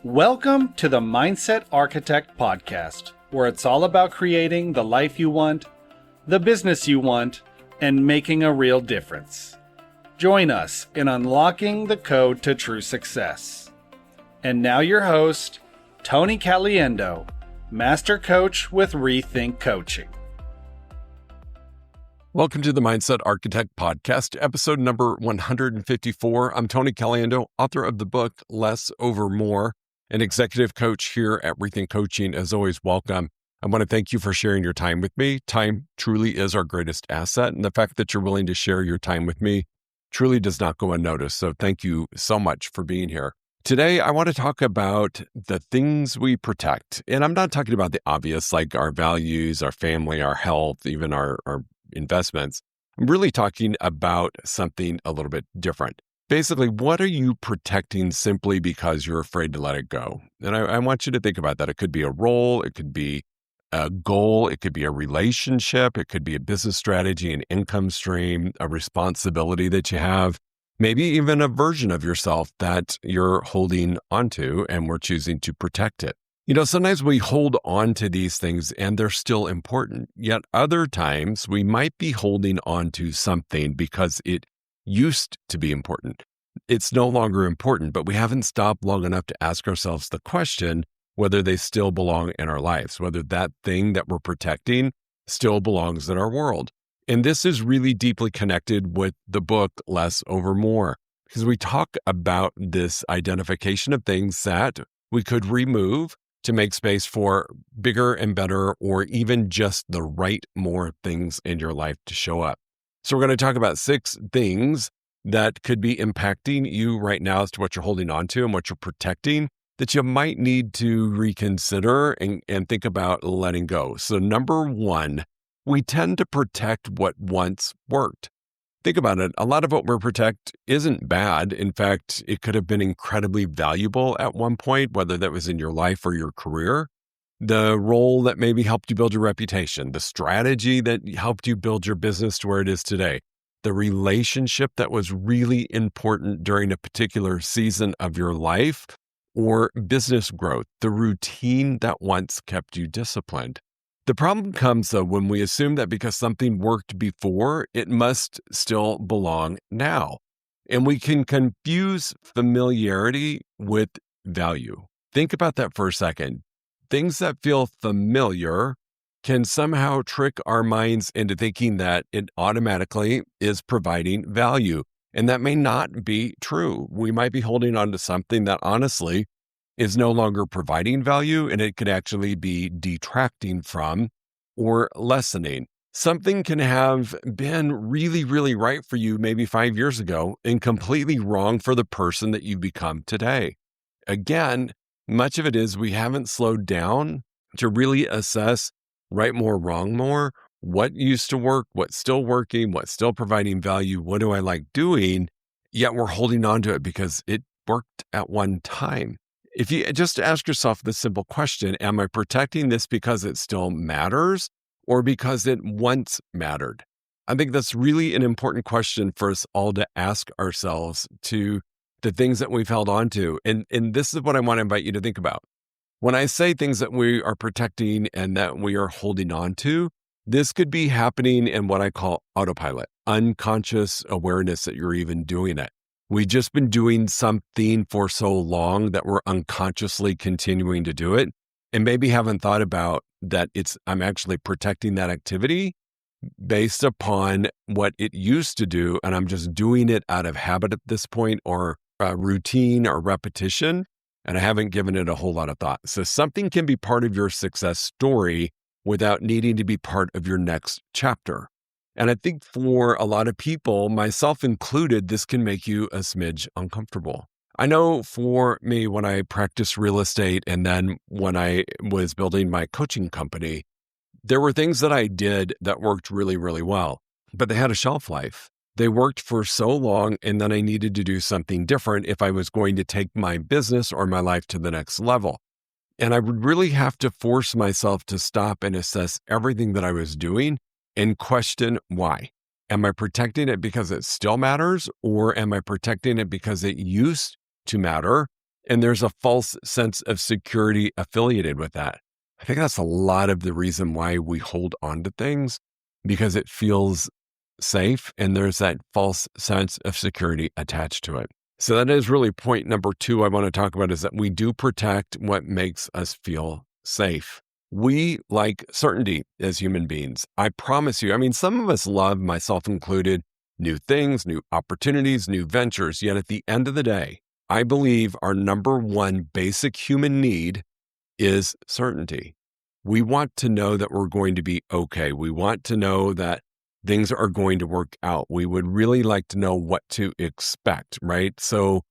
Welcome to the Mindset Architect podcast, where it's all about creating the life you want, the business you want, and making a real difference. Join us in unlocking the code to true success. And now your host, Tony Caliendo, Master Coach with Rethink Coaching. Welcome to the Mindset Architect podcast, episode number 154. I'm Tony Caliendo, author of the book Less Over More, an executive coach here at Rethink Coaching. As always, welcome. I want to thank you for sharing your time with me. Time truly is our greatest asset, and the fact that you're willing to share your time with me truly does not go unnoticed. So thank you so much for being here. Today, I want to talk about the things we protect. And I'm not talking about the obvious, like our values, our family, our health, even our investments. I'm really talking about something a little bit different. Basically, what are you protecting simply because you're afraid to let it go? And I want you to think about that. It could be a role, it could be a goal, it could be a relationship, it could be a business strategy, an income stream, a responsibility that you have, maybe even a version of yourself that you're holding onto and we're choosing to protect it. You know, sometimes we hold on to these things and they're still important, yet other times we might be holding on to something because it used to be important. It's no longer important, but we haven't stopped long enough to ask ourselves the question whether they still belong in our lives, whether that thing that we're protecting still belongs in our world. And this is really deeply connected with the book Less Over More, because we talk about this identification of things that we could remove to make space for bigger and better, or even just the right more things in your life to show up. So we're going to talk about 6 things that could be impacting you right now as to what you're holding on to and what you're protecting that you might need to reconsider and think about letting go. So number 1, we tend to protect what once worked. Think about it. A lot of what we protect isn't bad. In fact, it could have been incredibly valuable at one point, whether that was in your life or your career. The role that maybe helped you build your reputation, the strategy that helped you build your business to where it is today, the relationship that was really important during a particular season of your life, or business growth, the routine that once kept you disciplined. The problem comes, though, when we assume that because something worked before, it must still belong now. And we can confuse familiarity with value. Think about that for a second. Things that feel familiar can somehow trick our minds into thinking that it automatically is providing value. And that may not be true. We might be holding on to something that honestly is no longer providing value, and it could actually be detracting from or lessening. Something can have been really, really right for you maybe 5 years ago and completely wrong for the person that you've become today. Again, much of it is we haven't slowed down to really assess right more, wrong more, what used to work, what's still working, what's still providing value, what do I like doing, yet we're holding on to it because it worked at one time. If you just ask yourself this simple question, am I protecting this because it still matters or because it once mattered? I think that's really an important question for us all to ask ourselves to the things that we've held on to. And this is what I want to invite you to think about. When I say things that we are protecting and that we are holding on to, this could be happening in what I call autopilot, unconscious awareness that you're even doing it. We've just been doing something for so long that we're unconsciously continuing to do it and maybe haven't thought about that I'm actually protecting that activity based upon what it used to do, and I'm just doing it out of habit at this point or routine or repetition, and I haven't given it a whole lot of thought. So something can be part of your success story without needing to be part of your next chapter. And I think for a lot of people, myself included, this can make you a smidge uncomfortable. I know for me, when I practiced real estate and then when I was building my coaching company, there were things that I did that worked really, really well, but they had a shelf life. They worked for so long, and then I needed to do something different if I was going to take my business or my life to the next level. And I would really have to force myself to stop and assess everything that I was doing and question why. Am I protecting it because it still matters, or am I protecting it because it used to matter And there's a false sense of security affiliated with that. I think that's a lot of the reason why we hold on to things, because it feels safe and there's that false sense of security attached to it. So that is really point number 2 I want to talk about, is that we do protect what makes us feel safe. We like certainty as human beings. I promise you, I mean, some of us love, myself included, new things, new opportunities, new ventures. Yet at the end of the day, I believe our number one basic human need is certainty. We want to know that we're going to be okay. We want to know that things are going to work out. We would really like to know what to expect, right? So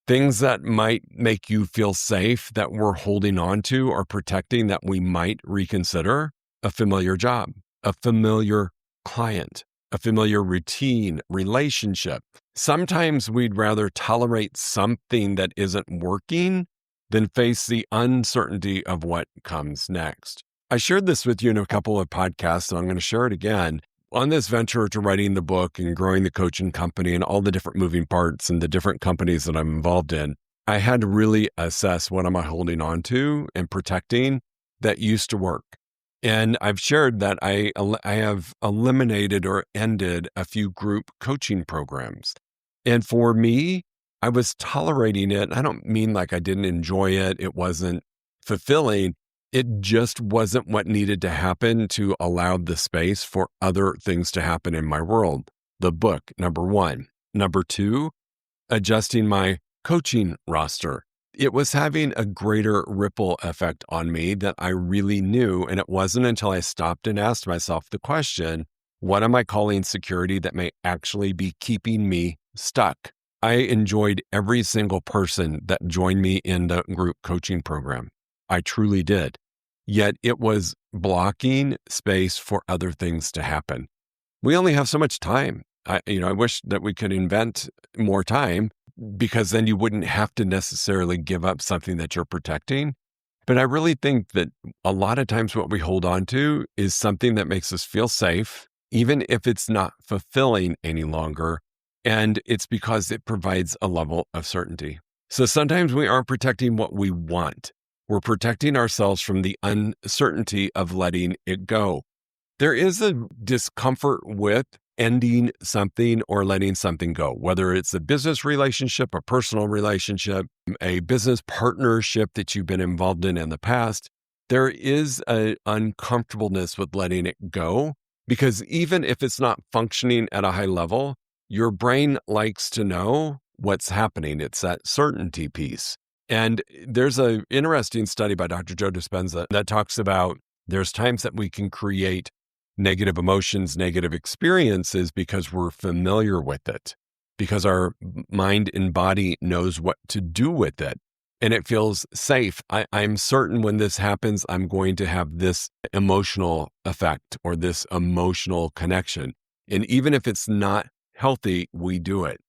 things that might make you feel safe that we're holding on to or protecting that we might reconsider: a familiar job, a familiar client, a familiar routine, relationship. Sometimes we'd rather tolerate something that isn't working than face the uncertainty of what comes next. I shared this with you in a couple of podcasts, and I'm going to share it again. On this venture to writing the book and growing the coaching company and all the different moving parts and the different companies that I'm involved in, I had to really assess what am I holding on to and protecting that used to work. And I've shared that I have eliminated or ended a few group coaching programs. And for me, I was tolerating it. I don't mean like I didn't enjoy it. It wasn't fulfilling. It just wasn't what needed to happen to allow the space for other things to happen in my world. The book, number 1. Number 2, adjusting my coaching roster. It was having a greater ripple effect on me that I really knew. And it wasn't until I stopped and asked myself the question, what am I calling security that may actually be keeping me stuck? I enjoyed every single person that joined me in the group coaching program. I truly did. Yet it was blocking space for other things to happen. We only have so much time. I wish that we could invent more time, because then you wouldn't have to necessarily give up something that you're protecting. But I really think that a lot of times what we hold on to is something that makes us feel safe, even if it's not fulfilling any longer. And it's because it provides a level of certainty. So sometimes we aren't protecting what we want. We're protecting ourselves from the uncertainty of letting it go. There is a discomfort with ending something or letting something go, whether it's a business relationship, a personal relationship, a business partnership that you've been involved in the past. There is an uncomfortableness with letting it go, because even if it's not functioning at a high level, your brain likes to know what's happening. It's that certainty piece. And there's an interesting study by Dr. Joe Dispenza that talks about there's times that we can create negative emotions, negative experiences because we're familiar with it, because our mind and body knows what to do with it. And it feels safe. I'm certain when this happens, I'm going to have this emotional effect or this emotional connection. And even if it's not healthy, we do it.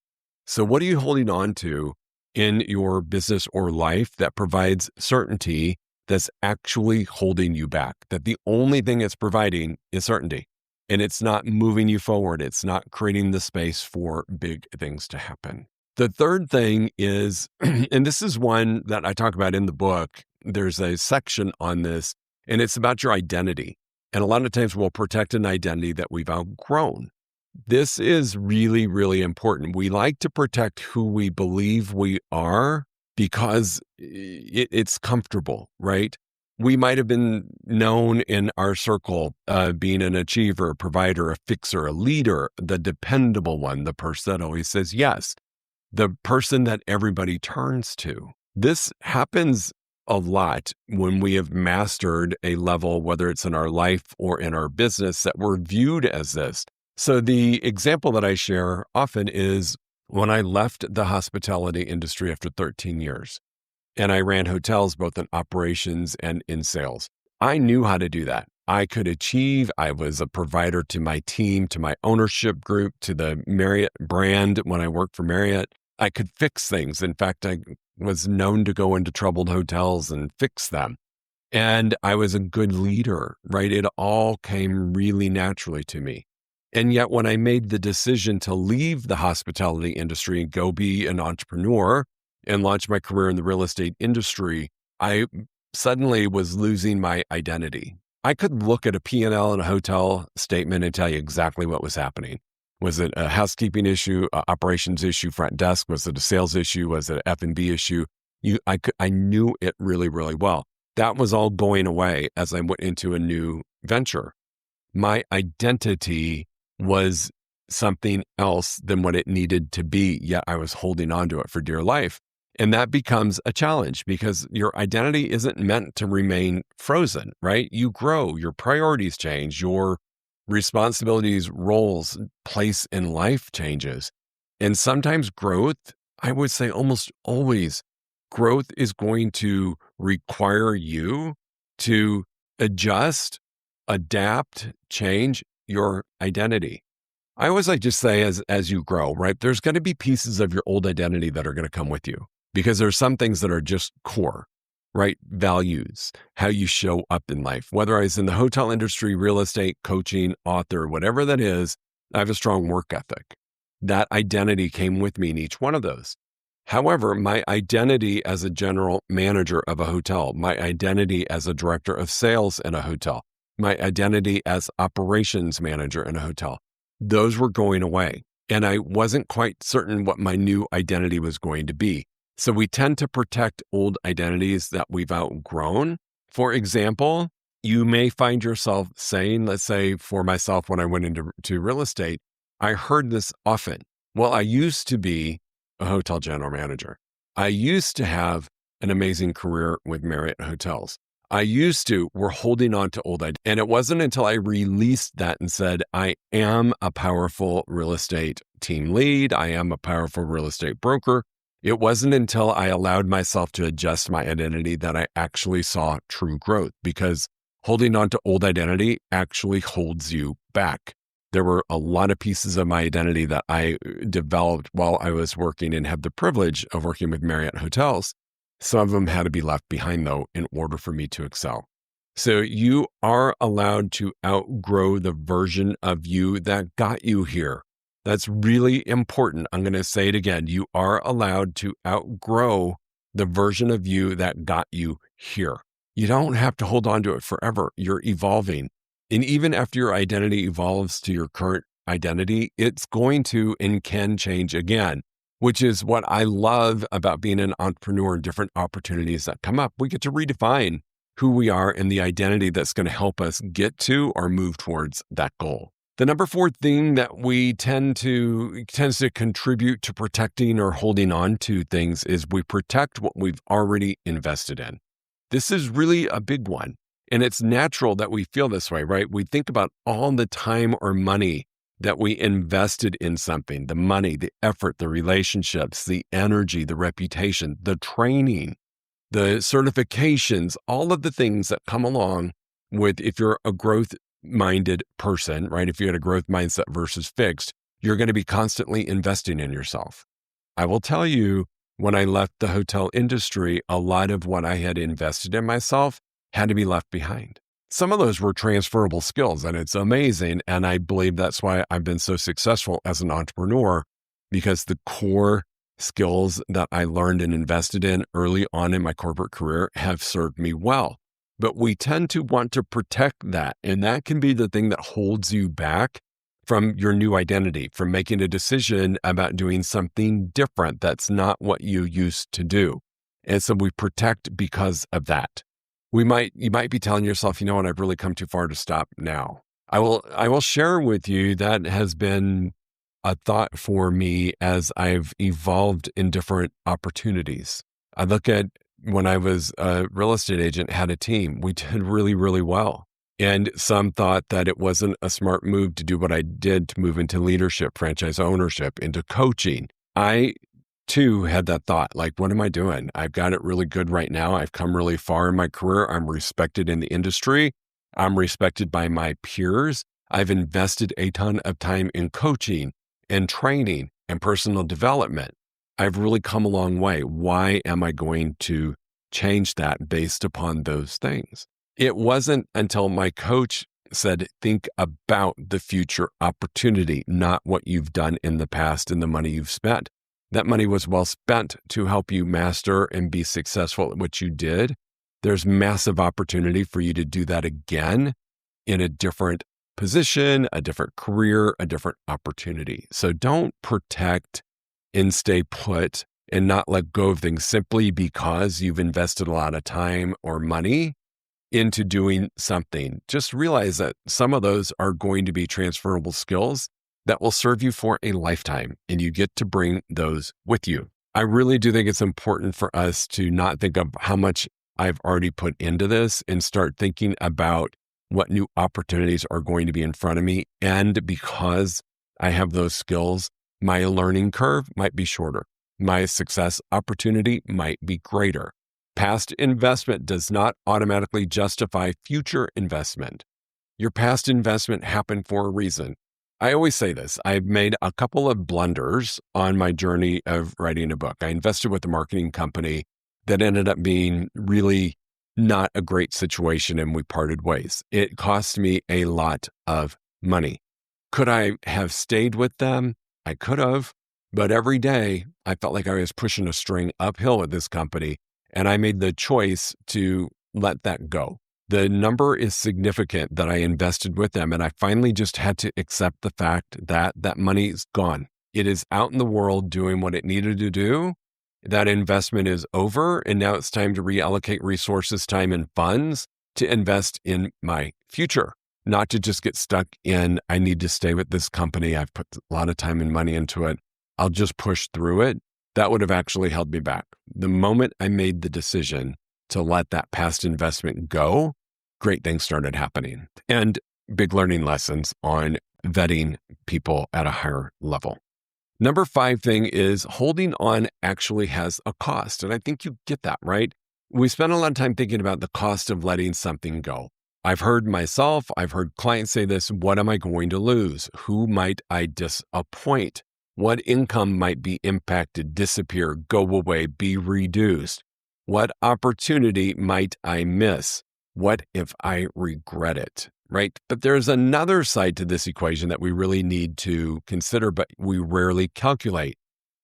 So what are you holding on to in your business or life that provides certainty that's actually holding you back? That the only thing it's providing is certainty, and it's not moving you forward. It's not creating the space for big things to happen. The third thing is, and this is one that I talk about in the book, there's a section on this, and it's about your identity. And a lot of times we'll protect an identity that we've outgrown. This is really, really important. We like to protect who we believe we are because it's comfortable, right? We might have been known in our circle being an achiever, a provider, a fixer, a leader, the dependable one, the person that always says yes, the person that everybody turns to. This happens a lot when we have mastered a level, whether it's in our life or in our business, that we're viewed as this. So the example that I share often is when I left the hospitality industry after 13 years, and I ran hotels both in operations and in sales. I knew how to do that. I could achieve. I was a provider to my team, to my ownership group, to the Marriott brand when I worked for Marriott. I could fix things. In fact, I was known to go into troubled hotels and fix them. And I was a good leader, right? It all came really naturally to me. And yet when I made the decision to leave the hospitality industry and go be an entrepreneur and launched my career in the real estate industry, I suddenly was losing my identity. I could look at a P&L in a hotel statement and tell you exactly what was happening. Was it a housekeeping issue, a operations issue, front desk? Was it a sales issue? Was it an F&B issue? I knew it really, really well. That was all going away as I went into a new venture. My identity was something else than what it needed to be, yet I was holding on to it for dear life. And that becomes a challenge because your identity isn't meant to remain frozen, right? You grow, your priorities change, your responsibilities, roles, place in life changes. And sometimes growth, I would say almost always, growth is going to require you to adjust, adapt, change your identity. I always like to say as you grow, right? There's going to be pieces of your old identity that are going to come with you because there's some things that are just core, right? Values, how you show up in life. Whether I was in the hotel industry, real estate, coaching, author, whatever that is, I have a strong work ethic. That identity came with me in each one of those. However, my identity as a general manager of a hotel, my identity as a director of sales in a hotel, my identity as operations manager in a hotel, those were going away. And I wasn't quite certain what my new identity was going to be. So we tend to protect old identities that we've outgrown. For example, you may find yourself saying, let's say for myself, when I went into real estate, I heard this often. Well, I used to be a hotel general manager. I used to have an amazing career with Marriott Hotels. We're holding on to old identity. And it wasn't until I released that and said, I am a powerful real estate team lead. I am a powerful real estate broker. It wasn't until I allowed myself to adjust my identity that I actually saw true growth, because holding on to old identity actually holds you back. There were a lot of pieces of my identity that I developed while I was working and have the privilege of working with Marriott Hotels. Some of them had to be left behind, though, in order for me to excel. So you are allowed to outgrow the version of you that got you here. That's really important. I'm going to say it again. You are allowed to outgrow the version of you that got you here. You don't have to hold on to it forever. You're evolving. And even after your identity evolves to your current identity, it's going to and can change again, which is what I love about being an entrepreneur and different opportunities that come up. We get to redefine who we are and the identity that's going to help us get to or move towards that goal. The number 4 thing that we tends to contribute to protecting or holding on to things is we protect what we've already invested in. This is really a big one. And it's natural that we feel this way, right? We think about all the time or money that we invested in something, the money, the effort, the relationships, the energy, the reputation, the training, the certifications, all of the things that come along with, if you're a growth-minded person, right? If you had a growth mindset versus fixed, you're going to be constantly investing in yourself. I will tell you, when I left the hotel industry, a lot of what I had invested in myself had to be left behind. Some of those were transferable skills, and it's amazing. And I believe that's why I've been so successful as an entrepreneur, because the core skills that I learned and invested in early on in my corporate career have served me well. But we tend to want to protect that. And that can be the thing that holds you back from your new identity, from making a decision about doing something different that's not what you used to do. And so we protect because of that. You might be telling yourself, you know what, I've really come too far to stop now. I will share with you that has been a thought for me as I've evolved in different opportunities. I look at when I was a real estate agent, had a team, we did really, really well. And some thought that it wasn't a smart move to do what I did to move into leadership, franchise ownership, into coaching. I too had that thought, like, what am I doing? I've got it really good right now. I've come really far in my career. I'm respected in the industry. I'm respected by my peers. I've invested a ton of time in coaching and training and personal development. I've really come a long way. Why am I going to change that based upon those things? It wasn't until my coach said, think about the future opportunity, not what you've done in the past and the money you've spent. that money was well spent to help you master and be successful at what you did, there's massive opportunity for you to do that again in a different position, a different career, a different opportunity. So don't protect and stay put and not let go of things simply because you've invested a lot of time or money into doing something. Just realize that some of those are going to be transferable skills that will serve you for a lifetime, and you get to bring those with you. I really do think it's important for us to not think of how much I've already put into this and start thinking about what new opportunities are going to be in front of me. And because I have those skills, my learning curve might be shorter. My success opportunity might be greater. Past investment does not automatically justify future investment. Your past investment happened for a reason. I always say this. I've made a couple of blunders on my journey of writing a book. I invested with a marketing company that ended up being really not a great situation, and we parted ways. It cost me a lot of money. Could I have stayed with them? I could have, but every day I felt like I was pushing a string uphill with this company, and I made the choice to let that go. The number is significant that I invested with them, and I finally just had to accept the fact that that money is gone. It is out in the world doing what it needed to do. That investment is over, and now it's time to reallocate resources, time, and funds to invest in my future, not to just get stuck in, I need to stay with this company. I've put a lot of time and money into it. I'll just push through it. That would have actually held me back. The moment I made the decision to let that past investment go, great things started happening, and big learning lessons on vetting people at a higher level. Number 5 thing is holding on actually has a cost. And I think you get that, right? We spend a lot of time thinking about the cost of letting something go. I've heard clients say this, what am I going to lose? Who might I disappoint? What income might be impacted, disappear, go away, be reduced? What opportunity might I miss? What if I regret it, right? But there's another side to this equation that we really need to consider, but we rarely calculate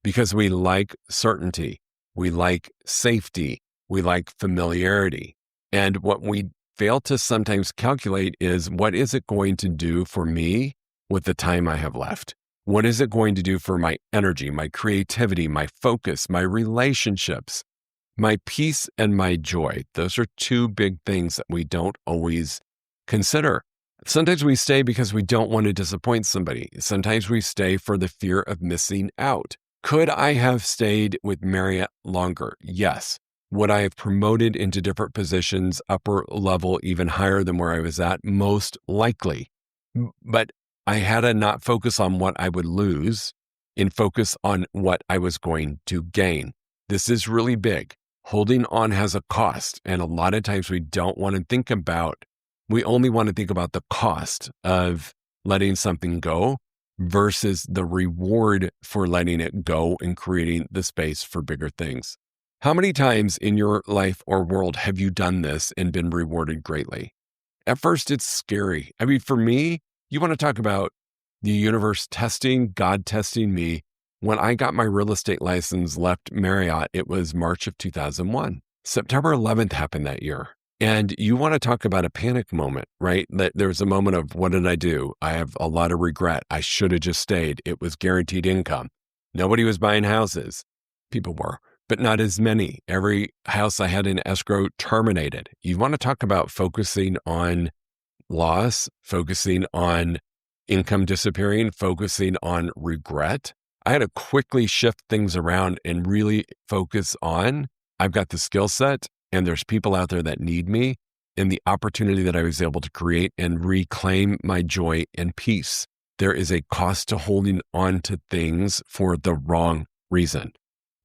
because we like certainty. We like safety. We like familiarity. And what we fail to sometimes calculate is, what is it going to do for me with the time I have left? What is it going to do for my energy, my creativity, my focus, my relationships? My peace and my joy, those are 2 big things that we don't always consider. Sometimes we stay because we don't want to disappoint somebody. Sometimes we stay for the fear of missing out. Could I have stayed with Marriott longer? Yes. Would I have promoted into different positions, upper level, even higher than where I was at? Most likely. But I had to not focus on what I would lose and focus on what I was going to gain. This is really big. Holding on has a cost. And a lot of times we only want to think about the cost of letting something go versus the reward for letting it go and creating the space for bigger things. How many times in your life or world have you done this and been rewarded greatly? At first, it's scary. I mean, for me, you want to talk about the universe testing, God testing me. When I got my real estate license, left Marriott, it was March of 2001. September 11th happened that year. And you want to talk about a panic moment, right? That there was a moment of, what did I do? I have a lot of regret. I should have just stayed. It was guaranteed income. Nobody was buying houses. People were, but not as many. Every house I had in escrow terminated. You want to talk about focusing on loss, focusing on income disappearing, focusing on regret. I had to quickly shift things around and really focus on, I've got the skill set and there's people out there that need me, and the opportunity that I was able to create and reclaim my joy and peace. There is a cost to holding on to things for the wrong reason.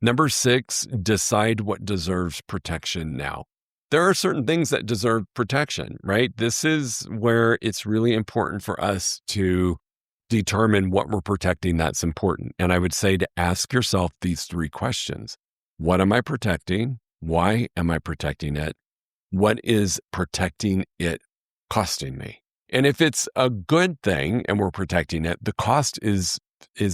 Number 6, decide what deserves protection now. There are certain things that deserve protection, right? This is where it's really important for us to determine what we're protecting that's important. And I would say to ask yourself these 3 questions. What am I protecting? Why am I protecting it? What is protecting it costing me? And if it's a good thing and we're protecting it, the cost is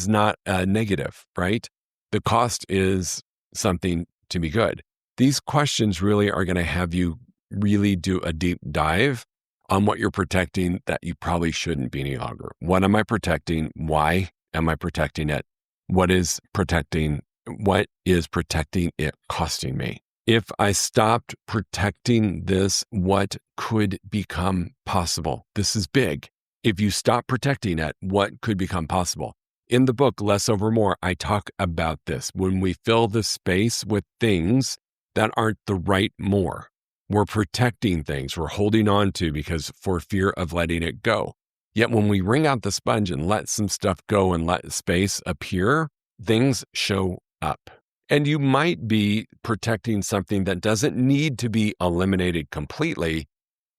not negative, right? The cost is something to be good. These questions really are going to have you really do a deep dive on what you're protecting that you probably shouldn't be any longer. What am I protecting? Why am I protecting it? What is protecting it costing me? If I stopped protecting this, what could become possible? This is big. If you stop protecting it, what could become possible? In the book, Less Over More, I talk about this. When we fill the space with things that aren't the right more, we're protecting things we're holding on to because for fear of letting it go. Yet when we wring out the sponge and let some stuff go and let space appear, things show up. And you might be protecting something that doesn't need to be eliminated completely.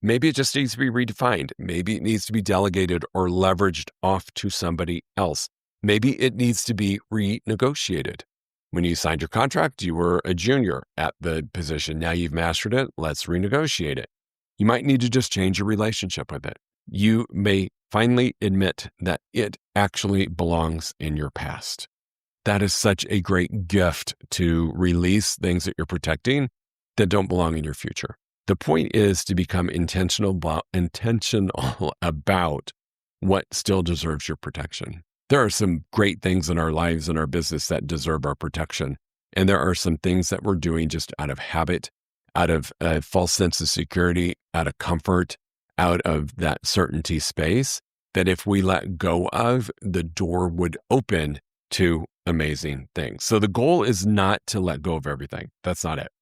Maybe it just needs to be redefined. Maybe it needs to be delegated or leveraged off to somebody else. Maybe it needs to be renegotiated. When you signed your contract, you were a junior at the position. Now you've mastered it. Let's renegotiate it. You might need to just change your relationship with it. You may finally admit that it actually belongs in your past. That is such a great gift to release things that you're protecting that don't belong in your future. The point is to become intentional about what still deserves your protection. There are some great things in our lives and our business that deserve our protection. And there are some things that we're doing just out of habit, out of a false sense of security, out of comfort, out of that certainty space, that if we let go of, the door would open to amazing things. So the goal is not to let go of everything. That's not it.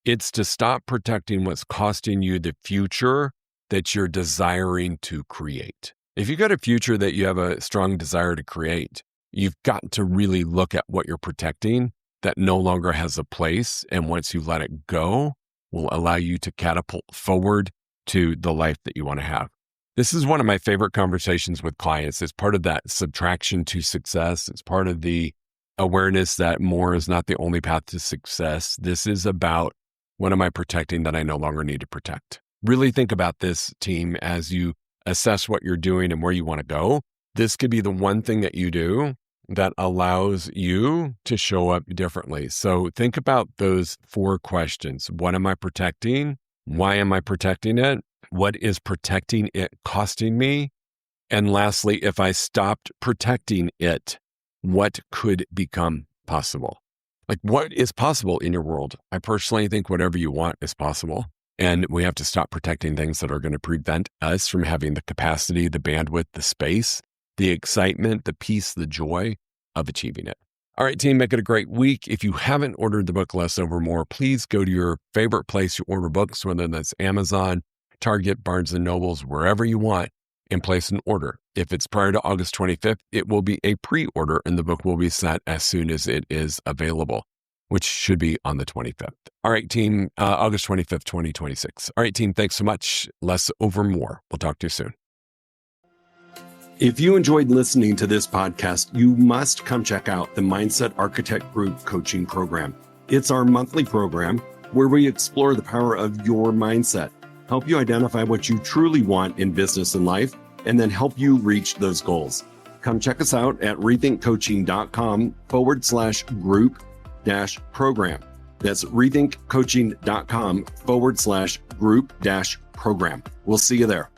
It's to stop protecting what's costing you the future that you're desiring to create. If you've got a future that you have a strong desire to create, you've got to really look at what you're protecting that no longer has a place. And once you let it go, will allow you to catapult forward to the life that you want to have. This is one of my favorite conversations with clients. It's part of that subtraction to success. It's part of the awareness that more is not the only path to success. This is about what am I protecting that I no longer need to protect? Really think about this, team, as you assess what you're doing and where you want to go. This could be the one thing that you do that allows you to show up differently. So think about those 4 questions. What am I protecting? Why am I protecting it? What is protecting it costing me? And lastly, if I stopped protecting it, what could become possible? Like, what is possible in your world? I personally think whatever you want is possible. And we have to stop protecting things that are going to prevent us from having the capacity, the bandwidth, the space, the excitement, the peace, the joy of achieving it. All right, team, make it a great week. If you haven't ordered the book Less Over More, please go to your favorite place you order books, whether that's Amazon, Target, Barnes & Nobles, wherever you want, and place an order. If it's prior to August 25th, it will be a pre-order and the book will be sent as soon as it is available, which should be on the 25th. All right, team, August 25th, 2026. All right, team, thanks so much. Less Over More. We'll talk to you soon. If you enjoyed listening to this podcast, you must come check out the Mindset Architect Group Coaching Program. It's our monthly program where we explore the power of your mindset, help you identify what you truly want in business and life, and then help you reach those goals. Come check us out at rethinkcoaching.com/group-program. That's rethinkcoaching.com/group-program. We'll see you there.